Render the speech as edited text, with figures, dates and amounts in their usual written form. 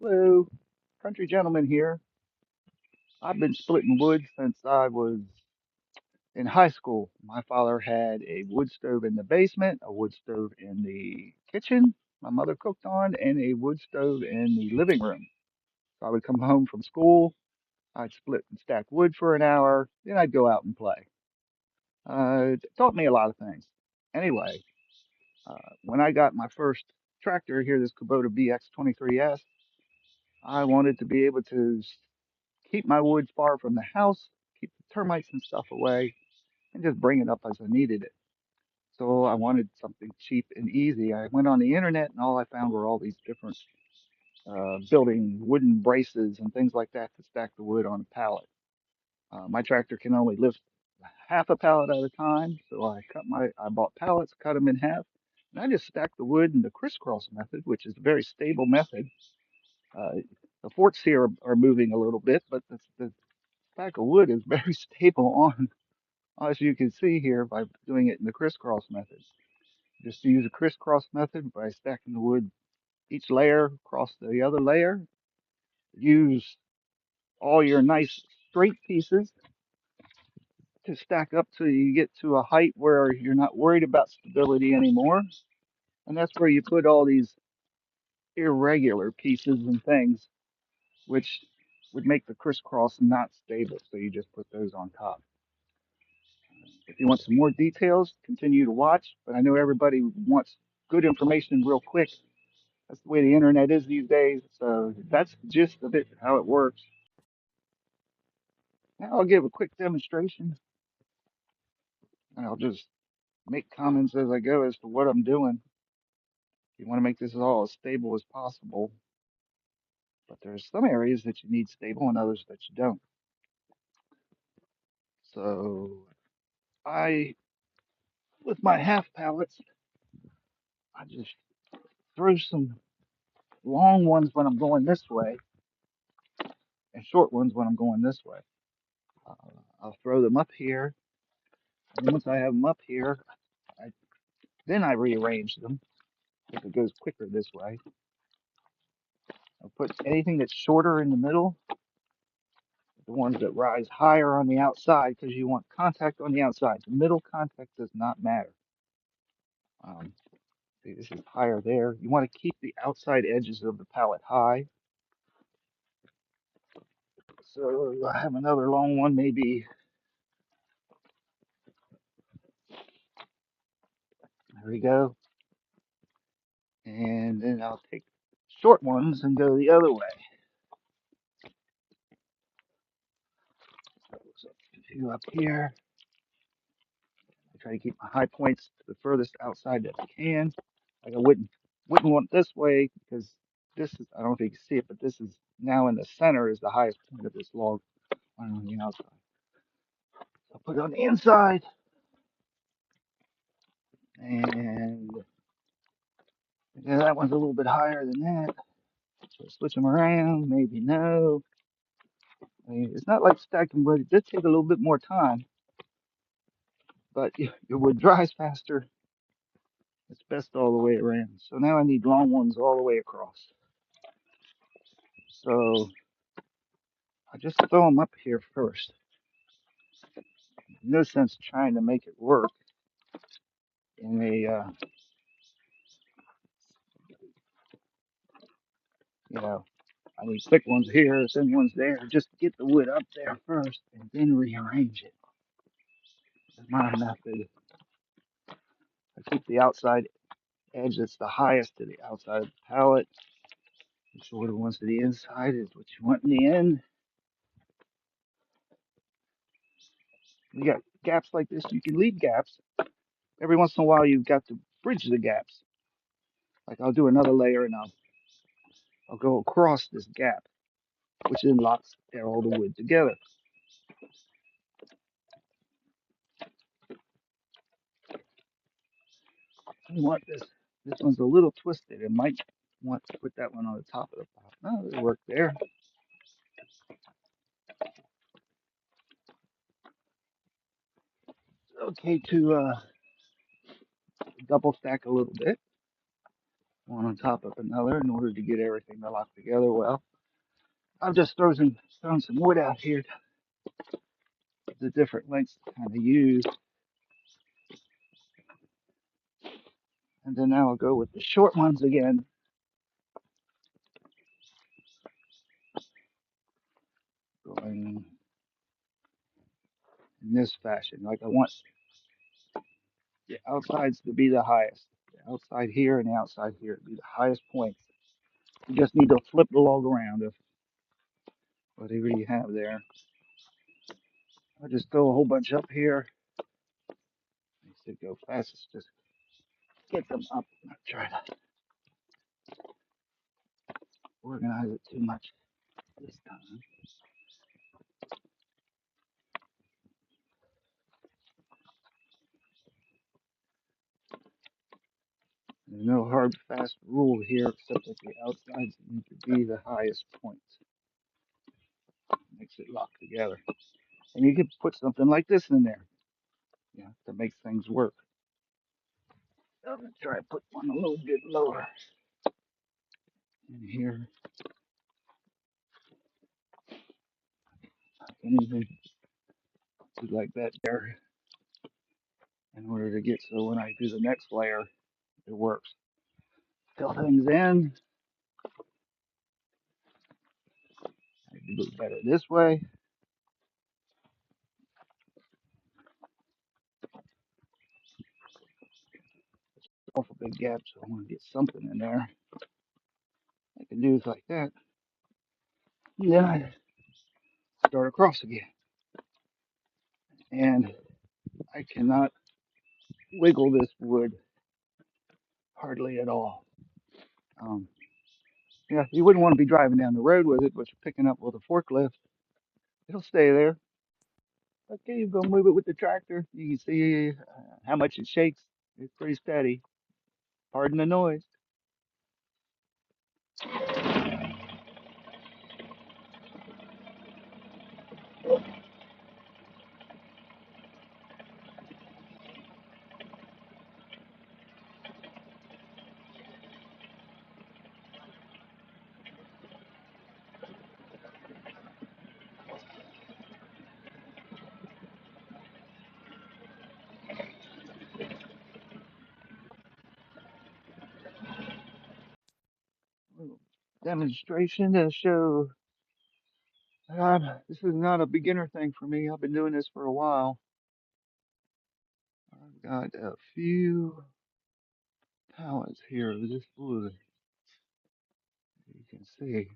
Hello, country gentleman here. I've been splitting wood since I was in high school. My father had a wood stove in the basement, a wood stove in the kitchen my mother cooked on, and a wood stove in the living room. So I would come home from school, I'd split and stack wood for an hour, then I'd go out and play. It taught me a lot of things. Anyway, when I got my first tractor here, this Kubota BX23S, I wanted to be able to keep my wood far from the house, keep the termites and stuff away, and just bring it up as I needed it. So I wanted something cheap and easy. I went on the internet and all I found were all these different building wooden braces and things like that to stack the wood on a pallet. My tractor can only lift half a pallet at a time, so I bought pallets, cut them in half, and I just stacked the wood in the crisscross method, which is a very stable method. Uh, the forks here are moving a little bit, but the stack of wood is very stable on, as you can see here by doing it in the crisscross method. Just use a crisscross method by stacking the wood each layer across the other layer. Use all your nice straight pieces to stack up till you get to a height where you're not worried about stability anymore. And that's where you put all these irregular pieces and things, which would make the crisscross not stable. So you just put those on top. If you want some more details, continue to watch. But I know everybody wants good information real quick. That's the way the internet is these days. So that's the gist of it, how it works. Now I'll give a quick demonstration and I'll just make comments as I go as to what I'm doing. You want to make this all as stable as possible, but there's some areas that you need stable and others that you don't. So I, with my half pallets, I just throw some long ones when I'm going this way and short ones when I'm going this way. Uh, I'll throw them up here, and then once I have them up here, I, then I rearrange them if it goes quicker this way. I'll put anything that's shorter in the middle, the ones that rise higher on the outside, because you want contact on the outside. The middle contact does not matter. Um, See, this is higher there. You want to keep the outside edges of the pallet high. So I have another long one, maybe. There we go. And then I'll take short ones and go the other way. So a few up here. I try to keep my high points to the furthest outside that I can. Like I wouldn't want this way because this is, I don't know if you can see it, but this is now in the center is the highest point of this log on the outside. I'll put it on the inside and yeah, that one's a little bit higher than that. So switch them around, maybe no. I mean, it's not like stacking wood. It does take a little bit more time, but your wood dries faster. It's best all the way around. So now I need long ones all the way across. So I just throw them up here first. No sense trying to make it work in a, you know, I need thick ones here, thin ones there. Just get the wood up there first and then rearrange it. That's my method. I keep the outside edge that's the highest to the outside of the pallet. The shorter ones to the inside is what you want in the end. You got gaps like this, you can leave gaps. Every once in a while, you've got to bridge the gaps. Like I'll do another layer and I'll go across this gap, which then locks all the wood together. You want this. This one's a little twisted. It might want to put that one on the top of the pile. No, it'll work there. Okay to double stack a little bit. one on top of another in order to get everything to lock together well. I've just thrown some wood out here, the different lengths to kind of use, and then now I'll go with the short ones again, going in this fashion. Like I want the outsides to be the highest. The outside here and the outside here to be the highest points. You just need to flip the log around of whatever you have there. I'll just throw a whole bunch up here. Makes it go fast. It's just get them up. Not try to organize it too much this time. There's no hard fast rule here except that the outsides need to be the highest points. Makes it lock together. And you could put something like this in there, to make things work. I'm gonna try to put one a little bit lower in here. I can even do like that there in order to get so when I do the next layer, it works. Fill things in. I do it better this way. Awful big gap, so I want to get something in there. I can do it like that. And then I start across again. And I cannot wiggle this wood hardly at all. Um, yeah, you wouldn't want to be driving down the road with it, but you're picking up with a forklift. It'll stay there. Okay, you go move it with the tractor. You can see how much it shakes. It's pretty steady. Pardon the noise. Demonstration to show this is not a beginner thing for me. I've been doing this for a while. I've got a few pallets here of this wood. You can see.